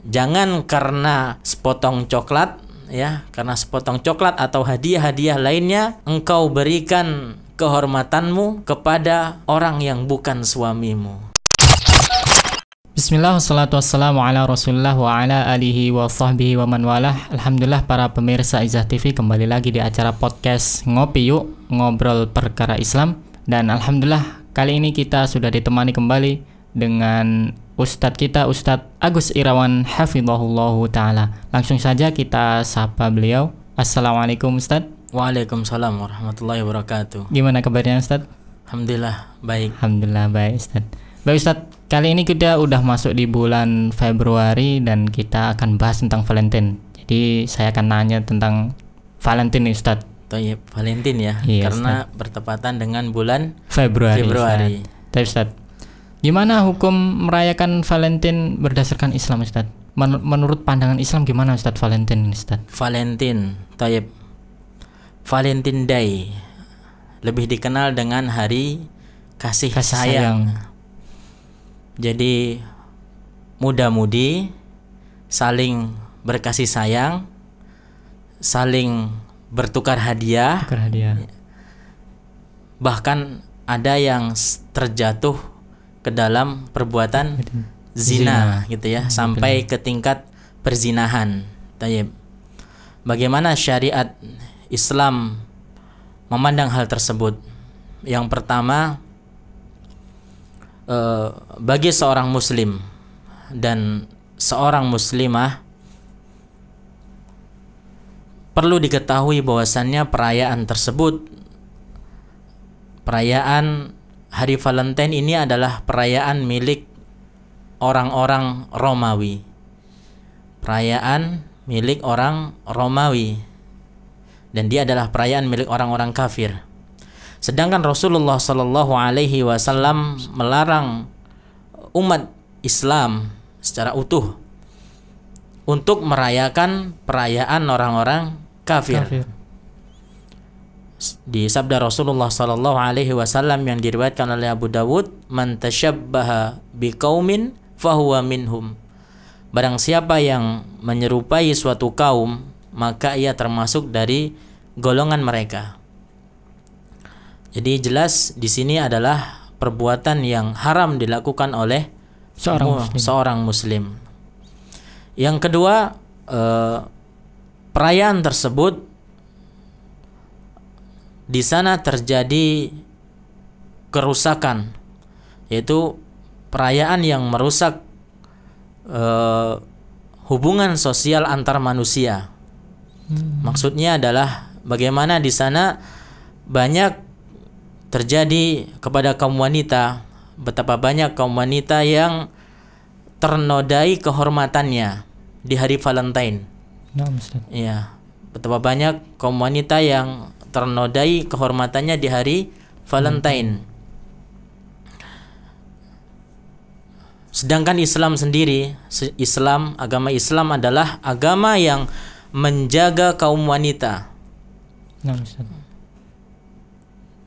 Jangan karena sepotong coklat, ya, karena sepotong coklat atau hadiah-hadiah lainnya engkau berikan kehormatanmu kepada orang yang bukan suamimu. Bismillah, wassalatu wassalamu ala rasulillah wa ala alihi wa sahbihi wa man walah. Alhamdulillah para pemirsa Izzah TV, kembali lagi di acara podcast Ngopi Yuk, ngobrol perkara Islam. Dan alhamdulillah kali ini kita sudah ditemani kembali dengan Ustadz kita, Ustadz Agus Irawan hafizahullahu ta'ala. Langsung saja kita sapa beliau. Assalamualaikum Ustadz. Waalaikumsalam warahmatullahi wabarakatuh. Gimana kabarnya Ustadz? Alhamdulillah baik. Alhamdulillah baik Ustadz. Baik Ustadz, kali ini kita udah masuk di bulan Februari dan kita akan bahas tentang Valentine. Jadi saya akan nanya tentang Valentine Ustadz. Toyib, Valentine ya, Iya, karena bertepatan dengan bulan Februari. Februari. Ustadz, gimana hukum merayakan Valentine berdasarkan Islam Ustadz? Menurut pandangan Islam gimana Ustadz Valentine Ustadz? Valentine, toyib. Valentine Day lebih dikenal dengan hari kasih sayang. Jadi muda-mudi saling berkasih sayang, saling bertukar hadiah. Bahkan ada yang terjatuh ke dalam perbuatan zina gitu ya, sampai ke tingkat perzinahan. Tayyib. Bagaimana syariat Islam memandang hal tersebut? Yang pertama, bagi seorang muslim dan seorang muslimah perlu diketahui bahwasannya perayaan tersebut, perayaan hari Valentine ini adalah perayaan milik orang-orang Romawi. Perayaan milik orang Romawi, dan dia adalah perayaan milik orang-orang kafir. Sedangkan Rasulullah Shallallahu Alaihi Wasallam melarang umat Islam secara utuh untuk merayakan perayaan orang-orang kafir. Di sabda Rasulullah Shallallahu Alaihi Wasallam yang diriwayatkan oleh Abu Dawud, "Man tashabbaha biqaumin fahuwa minhum." Barang siapa yang menyerupai suatu kaum, maka ia termasuk dari golongan mereka. Jadi jelas di sini adalah perbuatan yang haram dilakukan oleh seorang muslim. Yang kedua, perayaan tersebut di sana terjadi kerusakan, yaitu perayaan yang merusak hubungan sosial antar manusia. Maksudnya adalah bagaimana di sana banyak terjadi kepada kaum wanita, betapa banyak kaum wanita yang ternodai kehormatannya di hari Valentine. Ya, betapa banyak kaum wanita yang ternodai kehormatannya di hari Valentine. Sedangkan Islam sendiri, agama Islam adalah agama yang menjaga kaum wanita.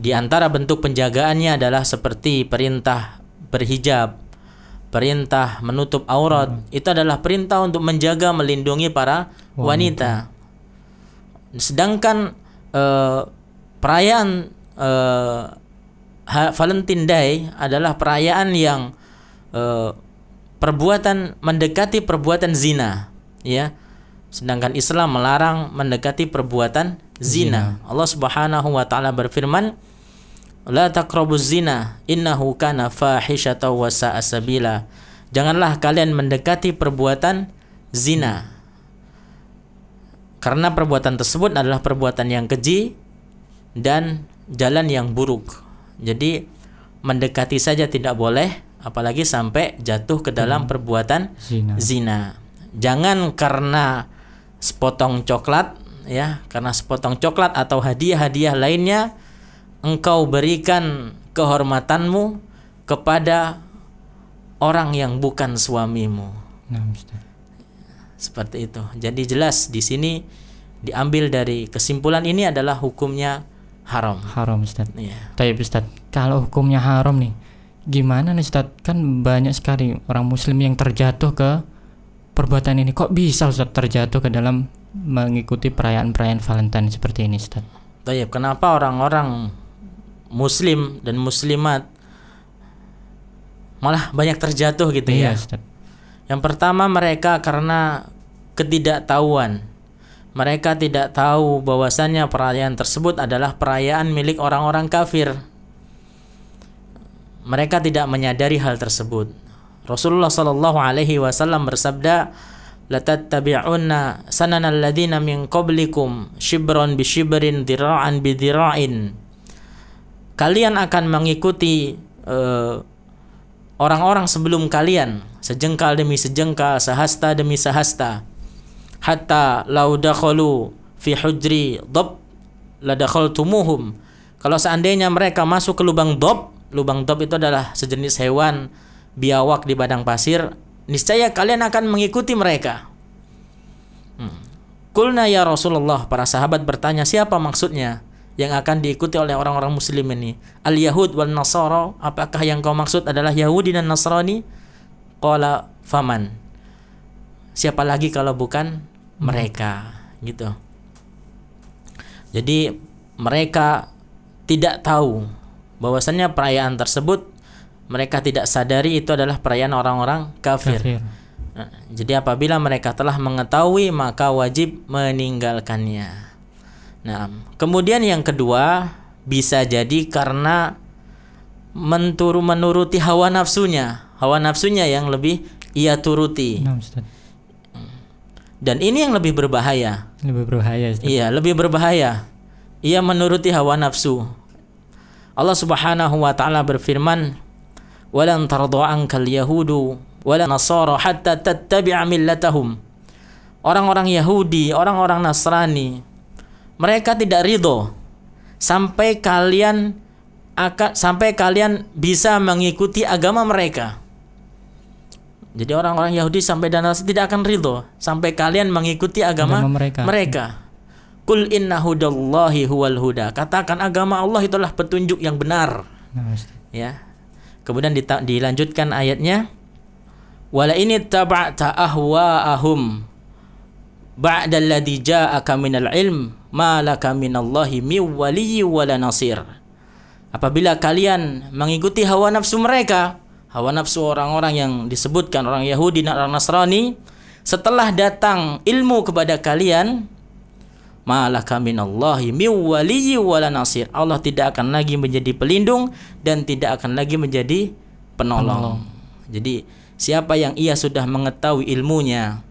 Di antara bentuk penjagaannya adalah seperti perintah berhijab, perintah menutup aurat. Itu adalah perintah untuk menjaga, melindungi para wanita. Sedangkan perayaan Valentine Day adalah perayaan yang mendekati perbuatan zina, ya. Sedangkan Islam melarang mendekati perbuatan zina. Allah Subhanahu wa taala berfirman, "La taqrabuz zina innahu kana fahishatan wa sa'a sabila." Janganlah kalian mendekati perbuatan zina, karena perbuatan tersebut adalah perbuatan yang keji dan jalan yang buruk. Jadi mendekati saja tidak boleh, apalagi sampai jatuh ke dalam perbuatan zina. Jangan karena sepotong coklat, ya, karena sepotong coklat atau hadiah-hadiah lainnya engkau berikan kehormatanmu kepada orang yang bukan suamimu. Seperti itu. Jadi jelas di sini diambil dari kesimpulan ini adalah hukumnya haram. Haram Ustaz. Iya. Tapi Ustaz, kalau hukumnya haram nih, gimana nih Ustaz? Kan banyak sekali orang muslim yang terjatuh ke perbuatan ini kok bisa Ustaz terjatuh ke dalam mengikuti perayaan-perayaan Valentine seperti ini Ustaz? Baik, kenapa orang-orang muslim dan muslimat malah banyak terjatuh gitu Iya ya? Ustaz. Yang pertama, mereka karena ketidaktahuan. Mereka tidak tahu bahwasannya perayaan tersebut adalah perayaan milik orang-orang kafir. Mereka tidak menyadari hal tersebut. Rasulullah sallallahu alaihi wasallam bersabda, "Latattabi'unna sananal ladzina min qablikum shibran bi shibrin dira'an bi dira'in." Kalian akan mengikuti orang-orang sebelum kalian, sejengkal demi sejengkal, sehasta demi sehasta. Hatta law dakhalu fi hujri dhab la dakhaltumuhum. Kalau seandainya mereka masuk ke lubang dhab itu adalah sejenis hewan biawak di padang pasir, niscaya kalian akan mengikuti mereka. Qulna ya Rasulullah, para sahabat bertanya, siapa maksudnya yang akan diikuti oleh orang-orang muslim ini? Al-Yahud wal Nasara, apakah yang kau maksud adalah Yahudi dan Nasrani? Qala faman, siapa lagi kalau bukan mereka, gitu. Jadi mereka tidak tahu bahwasannya perayaan tersebut, mereka tidak sadari itu adalah perayaan orang-orang kafir. Nah, jadi apabila mereka telah mengetahui, maka wajib meninggalkannya. Nah, kemudian yang kedua, bisa jadi karena menuruti hawa nafsunya yang lebih ia turuti. Nah, Ustaz. Dan ini yang lebih berbahaya. Ustaz. Iya, lebih berbahaya. Ia menuruti hawa nafsu. Allah Subhanahu wa taala berfirman, "Walan tarda ankal yahudu wala nasara hatta tattabi'a millatahum." Orang-orang Yahudi, orang-orang Nasrani, mereka tidak ridho sampai kalian bisa mengikuti agama mereka. Jadi orang-orang Yahudi sampai dan Nasrani tidak akan ridho sampai kalian mengikuti agama mereka. Qul inna hudallahi huwal huda. Katakan agama Allah itulah petunjuk yang benar. Ya. Kemudian dilanjutkan ayatnya, wala ini taba'ta ahwa'ahum ba'da alladhi ja'aka minal ilm ma laka minallahi min waliyyin wala nasir. Apabila kalian mengikuti hawa nafsu mereka, hawa nafsu orang-orang yang disebutkan orang Yahudi dan orang Nasrani, setelah datang ilmu kepada kalian, ma laka minallahi min waliyyin wala nasir. Allah tidak akan lagi menjadi pelindung dan tidak akan lagi menjadi penolong. Jadi siapa yang ia sudah mengetahui ilmunya,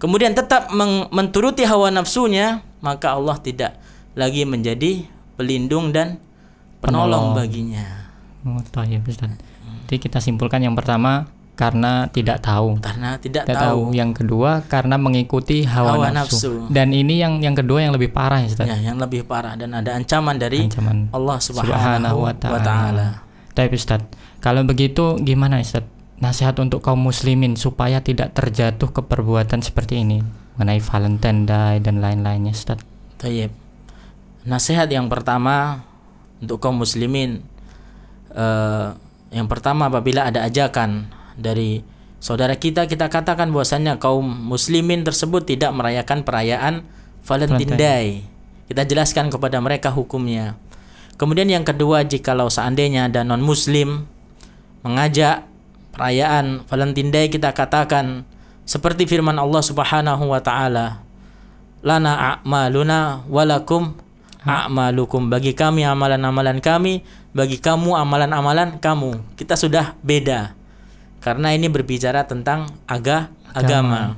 kemudian tetap menturuti hawa nafsunya, maka Allah tidak lagi menjadi pelindung dan penolong baginya. Jadi kita simpulkan yang pertama karena tidak tahu. Yang kedua karena mengikuti hawa nafsu. Dan ini yang kedua yang lebih parah ya Ustaz. Ya, yang lebih parah dan ada ancaman dari Allah Subhanahu wa taala. Tapi Ustaz, kalau begitu gimana Ustaz? Nasihat untuk kaum muslimin supaya tidak terjatuh ke perbuatan seperti ini mengenai Valentine Day dan lain-lainnya Ustaz. Baik. Nasihat yang pertama untuk kaum muslimin, yang pertama, apabila ada ajakan dari saudara kita katakan bahwasannya kaum muslimin tersebut tidak merayakan perayaan Valentine Day. Kita jelaskan kepada mereka hukumnya. Kemudian yang kedua, jikalau seandainya ada non muslim mengajak perayaan Valentine Day, kita katakan seperti firman Allah Subhanahu wa taala, lana a'maluna walakum a'malukum. Bagi kami amalan-amalan kami, bagi kamu amalan-amalan kamu. Kita sudah beda. Karena ini berbicara tentang agama.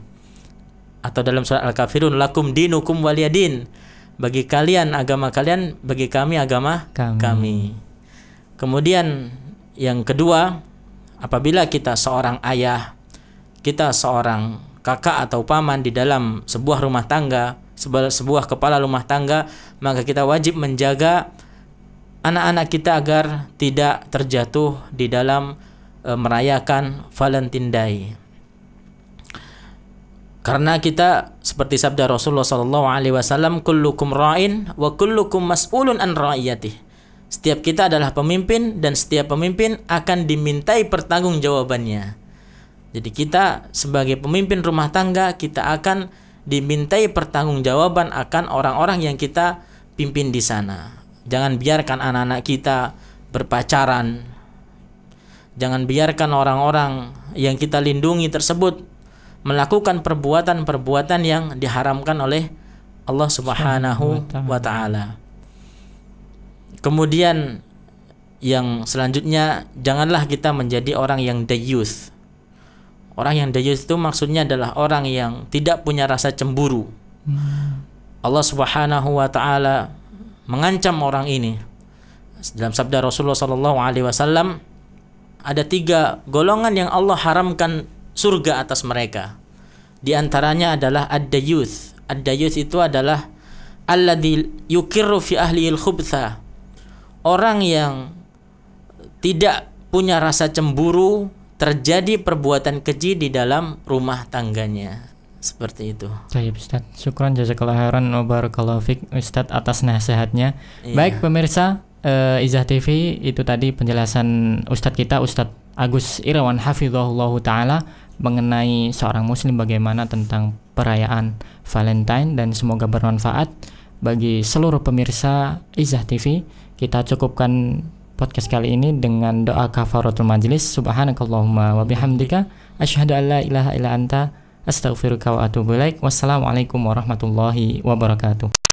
Atau dalam surat Al-Kafirun, lakum dinukum waliyadin. Bagi kalian agama kalian, bagi kami agama kami. Kemudian yang kedua, apabila kita seorang ayah, kita seorang kakak atau paman di dalam sebuah rumah tangga, sebuah kepala rumah tangga, maka kita wajib menjaga anak-anak kita agar tidak terjatuh di dalam merayakan Valentine Day. Karena kita seperti sabda Rasulullah SAW, kullukum ra'in wa kullukum mas'ulun an ra'iyatih. Setiap kita adalah pemimpin dan setiap pemimpin akan dimintai pertanggungjawabannya. Jadi kita sebagai pemimpin rumah tangga, kita akan dimintai pertanggungjawaban akan orang-orang yang kita pimpin di sana. Jangan biarkan anak-anak kita berpacaran. Jangan biarkan orang-orang yang kita lindungi tersebut melakukan perbuatan-perbuatan yang diharamkan oleh Allah Subhanahu wa ta'ala. Kemudian yang selanjutnya, janganlah kita menjadi orang yang dayuth. Orang yang dayuth itu maksudnya adalah orang yang tidak punya rasa cemburu. Allah Subhanahu wa ta'ala mengancam orang ini. Dalam sabda Rasulullah sallallahu alaihi wasallam, ada 3 golongan yang Allah haramkan surga atas mereka. Di antaranya adalah ad-dayuth. Ad-dayuth itu adalah alladzi yukirru fi ahlil khubtha. Orang yang tidak punya rasa cemburu terjadi perbuatan keji di dalam rumah tangganya. Seperti itu. Baik Ustaz, syukran jazakallahu khairan wa barakallahu fik Ustaz atas nasihatnya. Baik pemirsa Izah TV, itu tadi penjelasan Ustadz kita, Ustadz Agus Irawan hafizahullahu ta'ala, mengenai seorang muslim bagaimana tentang perayaan Valentine, dan semoga bermanfaat bagi seluruh pemirsa Izah TV. Kita cukupkan podcast kali ini dengan doa kafaratul majlis. Subhanakallahumma wa bihamdika asyhadu an la ilaha illa anta astaghfiruka wa atubu ilaik. Wassalamualaikum warahmatullahi wabarakatuh.